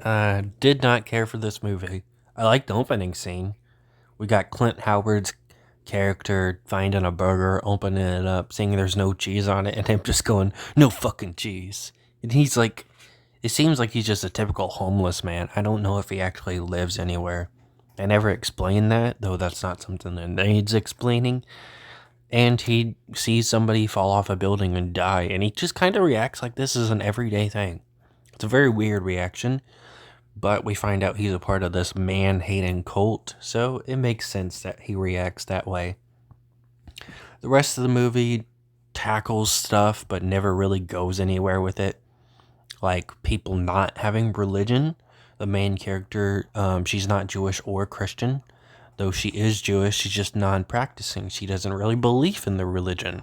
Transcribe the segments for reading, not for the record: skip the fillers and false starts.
Did not care for this movie. I liked the opening scene. We got Clint Howard's character finding a burger, opening it up, saying there's no cheese on it, and him just going, no fucking cheese. And he's like, it seems like he's just a typical homeless man. I don't know if he actually lives anywhere. I never explained that, though that's not something that needs explaining. And he sees somebody fall off a building and die, and he just kind of reacts like this is an everyday thing. It's a very weird reaction, but we find out he's a part of this man hating cult, so it makes sense that he reacts that way. The rest of the movie tackles stuff, but never really goes anywhere with it. Like people not having religion. The main character, she's not Jewish or Christian. Though she is Jewish, she's just non practicing. She doesn't really believe in the religion.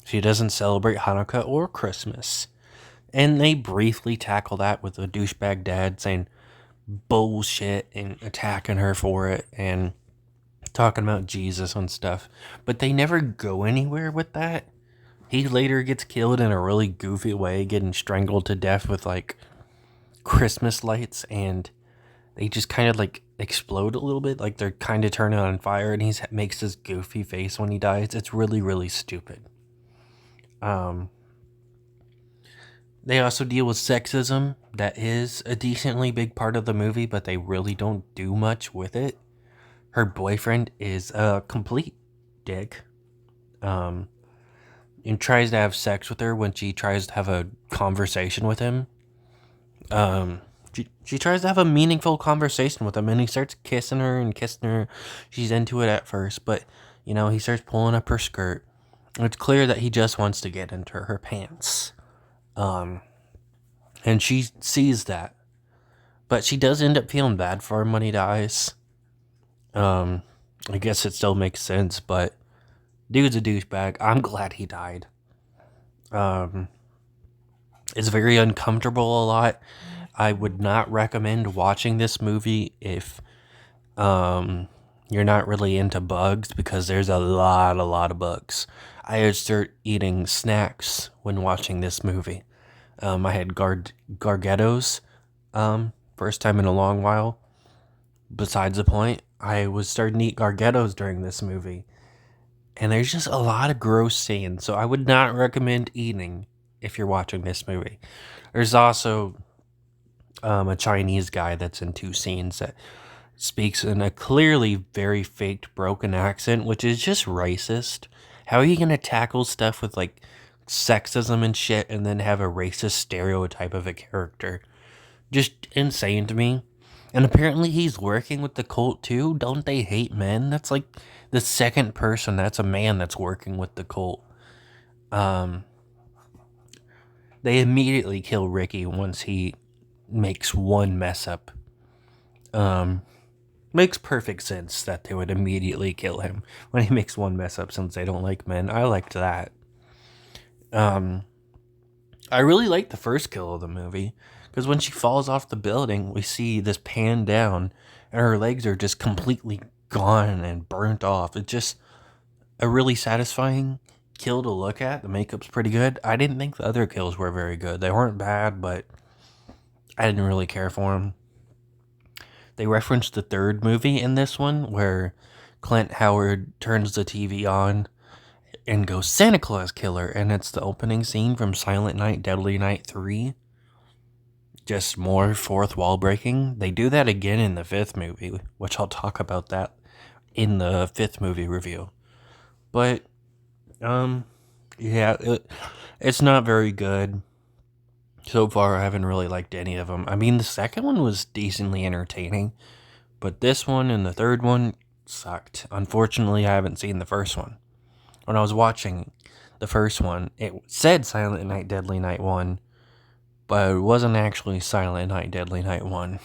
She doesn't celebrate Hanukkah or Christmas. And they briefly tackle that with a douchebag dad saying bullshit and attacking her for it and talking about Jesus and stuff. But they never go anywhere with that. He later gets killed in a really goofy way, getting strangled to death with like Christmas lights, and they just kind of like explode a little bit, like they're kind of turning on fire, and he makes this goofy face when he dies. It's really, really stupid. Um, they also deal with sexism. That is a decently big part of the movie, but they really don't do much with it. Her boyfriend is a complete dick. Um, and tries to have sex with her when she tries to have a conversation with him. She tries to have a meaningful conversation with him, and he starts kissing her and kissing her. She's into it at first, but he starts pulling up her skirt. It's clear that he just wants to get into her pants. Um, and she sees that, but she does end up feeling bad for him when he dies. Um, I guess it still makes sense, but dude's a douchebag. I'm glad he died. Um, it's very uncomfortable a lot. I would not recommend watching this movie if you're not really into bugs, because there's a lot of bugs. I had start eating snacks when watching this movie. I had Gargettos, first time in a long while. Besides the point, I was starting to eat Gargettos during this movie, and there's just a lot of gross scenes, so I would not recommend eating if you're watching this movie. There's also a Chinese guy that's in two scenes that speaks in a clearly very faked, broken accent, which is just racist. How are you going to tackle stuff with like sexism and shit and then have a racist stereotype of a character? Just insane to me. And apparently he's working with the cult too. Don't they hate men? That's like the second person that's a man that's working with the cult. Um, they immediately kill Ricky once he makes one mess up. Um, Makes perfect sense that they would immediately kill him when he makes one mess up, since they don't like men. I liked that. Um, I really liked the first kill of the movie, because when she falls off the building, we see this pan down, and her legs are just completely gone and burnt off. It's just a really satisfying kill to look at. The makeup's pretty good. I didn't think the other kills were very good. They weren't bad, but I didn't really care for them. They referenced the third movie in this one, where Clint Howard turns the TV on and goes, Santa Claus Killer, and it's the opening scene from Silent Night, Deadly Night 3. Just more fourth wall breaking. They do that again in the fifth movie, which I'll talk about that in the fifth movie review. But, yeah, it's not very good. So far, I haven't really liked any of them. I mean, the second one was decently entertaining, but this one and the third one sucked. Unfortunately, I haven't seen the first one. When I was watching the first one, it said Silent Night, Deadly Night 1, but it wasn't actually Silent Night, Deadly Night 1.